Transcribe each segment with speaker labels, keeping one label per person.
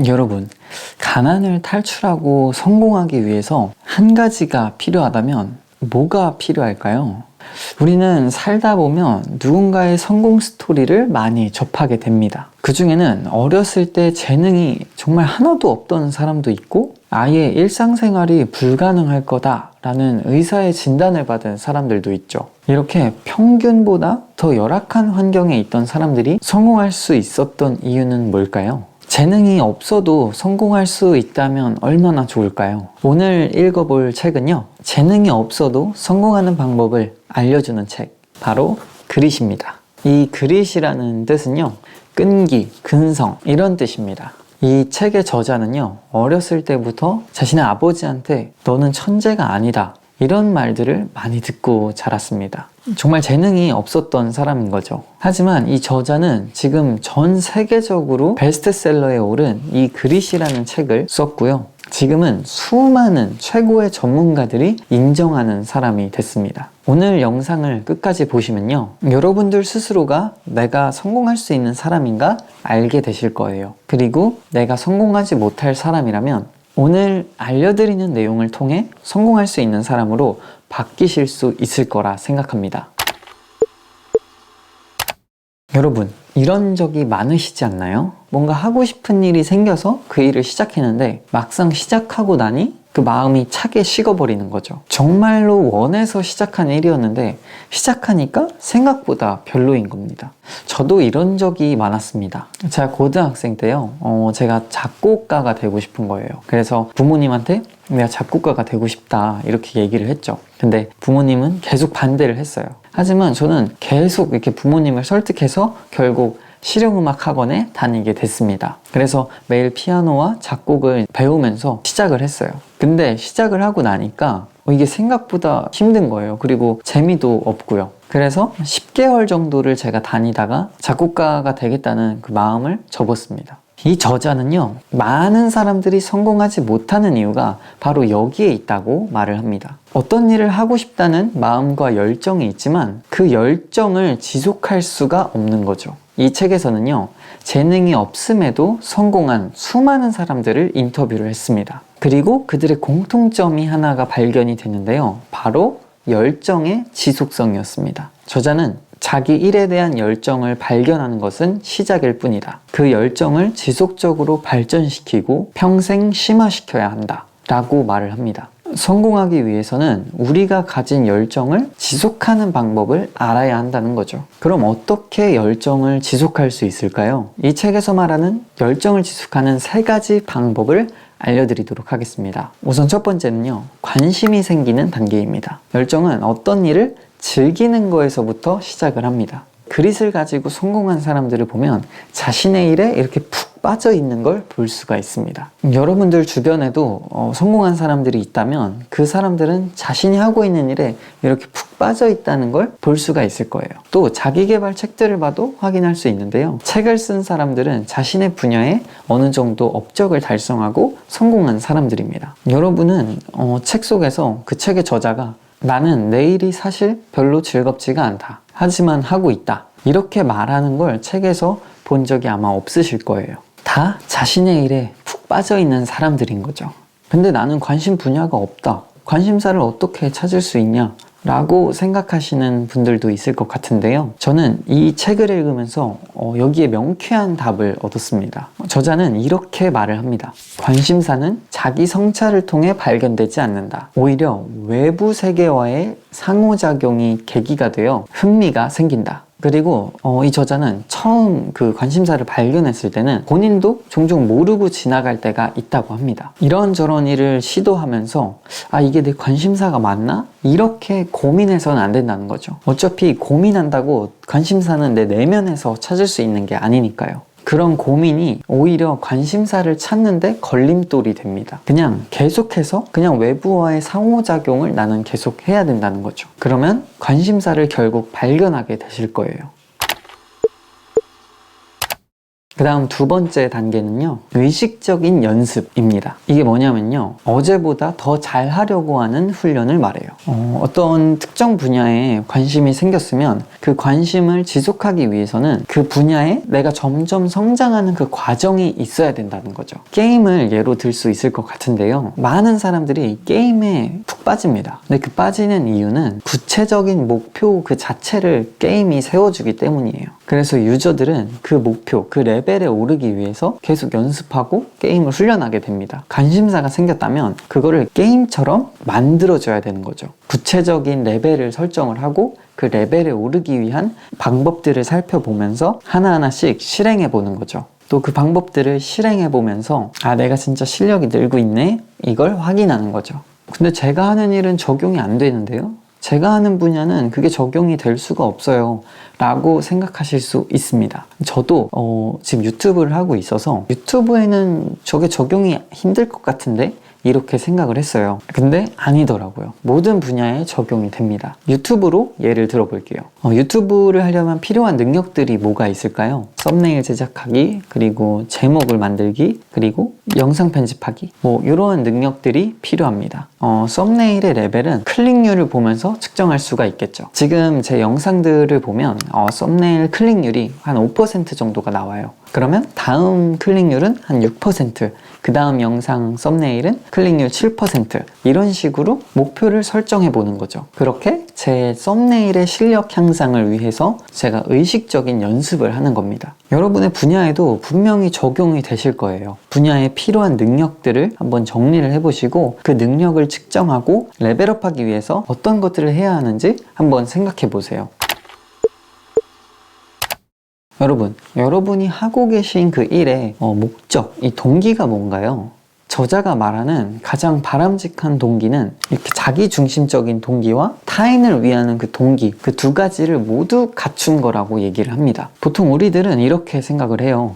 Speaker 1: 여러분, 가난을 탈출하고 성공하기 위해서 한 가지가 필요하다면 뭐가 필요할까요? 우리는 살다 보면 누군가의 성공 스토리를 많이 접하게 됩니다. 그 중에는 어렸을 때 재능이 정말 하나도 없던 사람도 있고 아예 일상생활이 불가능할 거다라는 의사의 진단을 받은 사람들도 있죠. 이렇게 평균보다 더 열악한 환경에 있던 사람들이 성공할 수 있었던 이유는 뭘까요? 재능이 없어도 성공할 수 있다면 얼마나 좋을까요? 오늘 읽어볼 책은요, 재능이 없어도 성공하는 방법을 알려주는 책, 바로 그릿입니다. 이 그릿이라는 뜻은요, 끈기, 근성 이런 뜻입니다. 이 책의 저자는요, 어렸을 때부터 자신의 아버지한테 너는 천재가 아니다 이런 말들을 많이 듣고 자랐습니다. 정말 재능이 없었던 사람인 거죠. 하지만 이 저자는 지금 전 세계적으로 베스트셀러에 오른 이 그릿이라는 책을 썼고요. 지금은 수많은 최고의 전문가들이 인정하는 사람이 됐습니다. 오늘 영상을 끝까지 보시면요, 여러분들 스스로가 내가 성공할 수 있는 사람인가 알게 되실 거예요. 그리고 내가 성공하지 못할 사람이라면 오늘 알려드리는 내용을 통해 성공할 수 있는 사람으로 바뀌실 수 있을 거라 생각합니다. 여러분, 이런 적이 많으시지 않나요? 뭔가 하고 싶은 일이 생겨서 그 일을 시작했는데 막상 시작하고 나니 그 마음이 차게 식어버리는 거죠. 정말로 원해서 시작한 일이었는데 시작하니까 생각보다 별로인 겁니다. 저도 이런 적이 많았습니다. 제가 고등학생 때요, 제가 작곡가가 되고 싶은 거예요. 그래서 부모님한테 내가 작곡가가 되고 싶다 이렇게 얘기를 했죠. 근데 부모님은 계속 반대를 했어요. 하지만 저는 계속 이렇게 부모님을 설득해서 결국 실용음악 학원에 다니게 됐습니다. 그래서 매일 피아노와 작곡을 배우면서 시작을 했어요. 근데 시작을 하고 나니까 이게 생각보다 힘든 거예요. 그리고 재미도 없고요. 그래서 10개월 정도를 제가 다니다가 작곡가가 되겠다는 그 마음을 접었습니다. 이 저자는요, 많은 사람들이 성공하지 못하는 이유가 바로 여기에 있다고 말을 합니다. 어떤 일을 하고 싶다는 마음과 열정이 있지만 그 열정을 지속할 수가 없는 거죠. 이 책에서는요, 재능이 없음에도 성공한 수많은 사람들을 인터뷰를 했습니다. 그리고 그들의 공통점이 하나가 발견이 됐는데요, 바로 열정의 지속성이었습니다. 저자는 자기 일에 대한 열정을 발견하는 것은 시작일 뿐이다. 그 열정을 지속적으로 발전시키고 평생 심화시켜야 한다 라고 말을 합니다. 성공하기 위해서는 우리가 가진 열정을 지속하는 방법을 알아야 한다는 거죠. 그럼 어떻게 열정을 지속할 수 있을까요? 이 책에서 말하는 열정을 지속하는 3가지 방법을 알려드리도록 하겠습니다. 우선 첫 번째는요, 관심이 생기는 단계입니다. 열정은 어떤 일을 즐기는 거에서부터 시작을 합니다. 그릿을 가지고 성공한 사람들을 보면 자신의 일에 이렇게 푹 빠져 있는 걸 볼 수가 있습니다. 여러분들 주변에도 성공한 사람들이 있다면 그 사람들은 자신이 하고 있는 일에 이렇게 푹 빠져 있다는 걸 볼 수가 있을 거예요. 또 자기계발 책들을 봐도 확인할 수 있는데요, 책을 쓴 사람들은 자신의 분야에 어느 정도 업적을 달성하고 성공한 사람들입니다. 여러분은 책 속에서 그 책의 저자가 나는 내 일이 사실 별로 즐겁지가 않다, 하지만 하고 있다 이렇게 말하는 걸 책에서 본 적이 아마 없으실 거예요. 다 자신의 일에 푹 빠져 있는 사람들인 거죠. 근데 나는 관심 분야가 없다, 관심사를 어떻게 찾을 수 있냐 라고 생각하시는 분들도 있을 것 같은데요, 저는 이 책을 읽으면서 여기에 명쾌한 답을 얻었습니다. 저자는 이렇게 말을 합니다. 관심사는 자기 성찰을 통해 발견되지 않는다. 오히려 외부 세계와의 상호작용이 계기가 되어 흥미가 생긴다. 그리고 이 저자는 처음 그 관심사를 발견했을 때는 본인도 종종 모르고 지나갈 때가 있다고 합니다. 이런저런 일을 시도하면서 이게 내 관심사가 맞나? 이렇게 고민해서는 안 된다는 거죠. 어차피 고민한다고 관심사는 내 내면에서 찾을 수 있는 게 아니니까요. 그런 고민이 오히려 관심사를 찾는데 걸림돌이 됩니다. 그냥 계속해서 그냥 외부와의 상호작용을 나는 계속 해야 된다는 거죠. 그러면 관심사를 결국 발견하게 되실 거예요. 그 다음 두 번째 단계는요, 의식적인 연습입니다. 이게 뭐냐면요, 어제보다 더 잘하려고 하는 훈련을 말해요. 어떤 특정 분야에 관심이 생겼으면 그 관심을 지속하기 위해서는 그 분야에 내가 점점 성장하는 그 과정이 있어야 된다는 거죠. 게임을 예로 들 수 있을 것 같은데요, 많은 사람들이 게임에 푹 빠집니다. 근데 그 빠지는 이유는 구체적인 목표 그 자체를 게임이 세워주기 때문이에요. 그래서 유저들은 그 목표, 그 레벨에 오르기 위해서 계속 연습하고 게임을 훈련하게 됩니다. 관심사가 생겼다면 그거를 게임처럼 만들어줘야 되는 거죠. 구체적인 레벨을 설정을 하고 그 레벨에 오르기 위한 방법들을 살펴보면서 하나하나씩 실행해 보는 거죠. 또 그 방법들을 실행해 보면서 아, 내가 진짜 실력이 늘고 있네? 이걸 확인하는 거죠. 근데 제가 하는 일은 적용이 안 되는데요? 제가 하는 분야는 그게 적용이 될 수가 없어요 라고 생각하실 수 있습니다. 저도 지금 유튜브를 하고 있어서 유튜브에는 저게 적용이 힘들 것 같은데 이렇게 생각을 했어요. 근데 아니더라고요. 모든 분야에 적용이 됩니다. 유튜브로 예를 들어볼게요. 유튜브를 하려면 필요한 능력들이 뭐가 있을까요? 썸네일 제작하기, 그리고 제목을 만들기, 그리고 영상 편집하기, 뭐 이러한 능력들이 필요합니다. 썸네일의 레벨은 클릭률을 보면서 측정할 수가 있겠죠. 지금 제 영상들을 보면 썸네일 클릭률이 한 5% 정도가 나와요. 그러면 다음 클릭률은 한 6%, 그 다음 영상 썸네일은 클릭률 7%, 이런 식으로 목표를 설정해 보는 거죠. 그렇게 제 썸네일의 실력 향상을 위해서 제가 의식적인 연습을 하는 겁니다. 여러분의 분야에도 분명히 적용이 되실 거예요. 분야에 필요한 능력들을 한번 정리를 해보시고 그 능력을 측정하고 레벨업하기 위해서 어떤 것들을 해야 하는지 한번 생각해 보세요. 여러분이 하고 계신 그 일의 목적, 이 동기가 뭔가요? 저자가 말하는 가장 바람직한 동기는 이렇게 자기중심적인 동기와 타인을 위하는 그 동기, 그 두 가지를 모두 갖춘 거라고 얘기를 합니다. 보통 우리들은 이렇게 생각을 해요.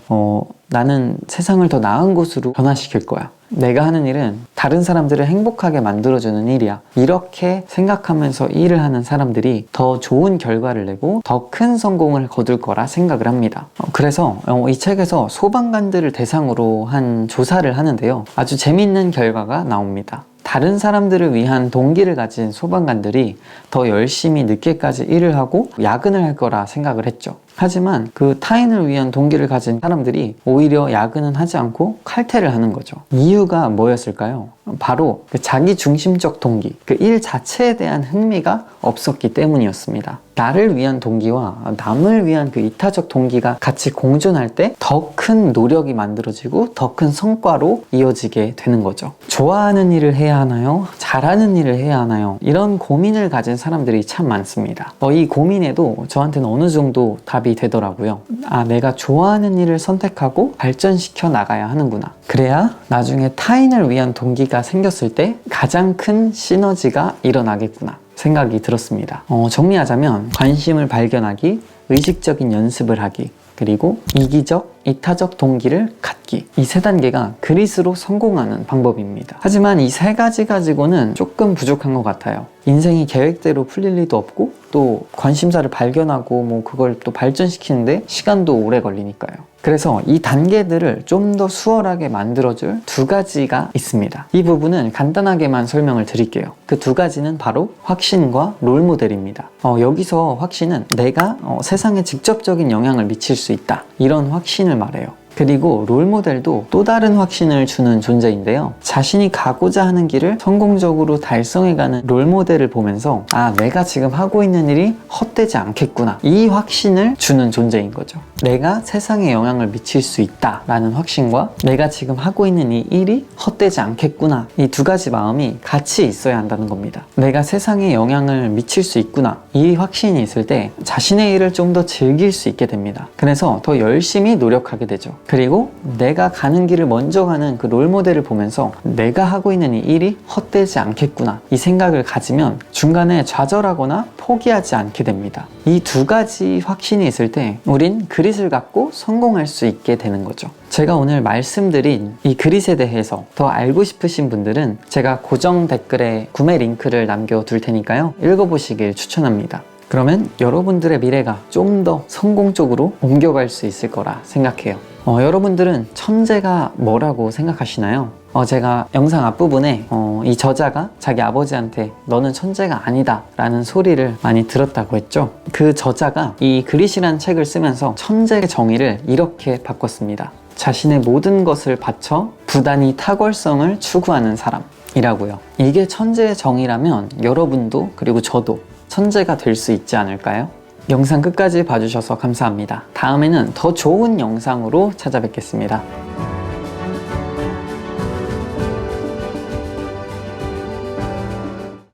Speaker 1: 나는 세상을 더 나은 곳으로 변화시킬 거야. 내가 하는 일은 다른 사람들을 행복하게 만들어주는 일이야. 이렇게 생각하면서 일을 하는 사람들이 더 좋은 결과를 내고 더 큰 성공을 거둘 거라 생각을 합니다. 그래서 이 책에서 소방관들을 대상으로 한 조사를 하는데요, 아주 재미있는 결과가 나옵니다. 다른 사람들을 위한 동기를 가진 소방관들이 더 열심히 늦게까지 일을 하고 야근을 할 거라 생각을 했죠. 하지만 그 타인을 위한 동기를 가진 사람들이 오히려 야근은 하지 않고 칼퇴를 하는 거죠. 이유가 뭐였을까요? 바로 그 자기중심적 동기, 그 일 자체에 대한 흥미가 없었기 때문이었습니다. 나를 위한 동기와 남을 위한 그 이타적 동기가 같이 공존할 때 더 큰 노력이 만들어지고 더 큰 성과로 이어지게 되는 거죠. 좋아하는 일을 해야 하나요? 잘하는 일을 해야 하나요? 이런 고민을 가진 사람들이 참 많습니다. 이 고민에도 저한테는 어느 정도 답이 되더라고요. 아, 내가 좋아하는 일을 선택하고 발전시켜 나가야 하는구나. 그래야 나중에 타인을 위한 동기가 생겼을 때 가장 큰 시너지가 일어나겠구나 생각이 들었습니다. 정리하자면 관심을 발견하기, 의식적인 연습을 하기, 그리고 이기적, 이타적 동기를 갖기, 이 세 단계가 그릿으로 성공하는 방법입니다. 하지만 이 세 가지 가지고는 조금 부족한 것 같아요. 인생이 계획대로 풀릴 리도 없고 또 관심사를 발견하고 뭐 그걸 또 발전시키는데 시간도 오래 걸리니까요. 그래서 이 단계들을 좀 더 수월하게 만들어줄 두 가지가 있습니다. 이 부분은 간단하게만 설명을 드릴게요. 그 두 가지는 바로 확신과 롤모델입니다. 여기서 확신은 내가 세상에 직접적인 영향을 미칠 수 있다, 이런 확신을 말해요. 그리고 롤모델도 또 다른 확신을 주는 존재인데요, 자신이 가고자 하는 길을 성공적으로 달성해가는 롤모델을 보면서 아, 내가 지금 하고 있는 일이 헛되지 않겠구나, 이 확신을 주는 존재인 거죠. 내가 세상에 영향을 미칠 수 있다 라는 확신과 내가 지금 하고 있는 이 일이 헛되지 않겠구나, 이 두 가지 마음이 같이 있어야 한다는 겁니다. 내가 세상에 영향을 미칠 수 있구나, 이 확신이 있을 때 자신의 일을 좀 더 즐길 수 있게 됩니다. 그래서 더 열심히 노력하게 되죠. 그리고 내가 가는 길을 먼저 가는 그 롤모델을 보면서 내가 하고 있는 이 일이 헛되지 않겠구나, 이 생각을 가지면 중간에 좌절하거나 포기하지 않게 됩니다. 이 두 가지 확신이 있을 때 우린 그릿을 갖고 성공할 수 있게 되는 거죠. 제가 오늘 말씀드린 이 그릿에 대해서 더 알고 싶으신 분들은 제가 고정 댓글에 구매 링크를 남겨둘 테니까요, 읽어보시길 추천합니다. 그러면 여러분들의 미래가 좀 더 성공 쪽으로 옮겨갈 수 있을 거라 생각해요. 여러분들은 천재가 뭐라고 생각하시나요? 제가 영상 앞부분에 이 저자가 자기 아버지한테 너는 천재가 아니다 라는 소리를 많이 들었다고 했죠. 그 저자가 이 그릿이라는 책을 쓰면서 천재의 정의를 이렇게 바꿨습니다. 자신의 모든 것을 바쳐 부단히 탁월성을 추구하는 사람이라고요. 이게 천재의 정의라면 여러분도 그리고 저도 천재가 될 수 있지 않을까요? 영상 끝까지 봐주셔서 감사합니다. 다음에는 더 좋은 영상으로 찾아뵙겠습니다.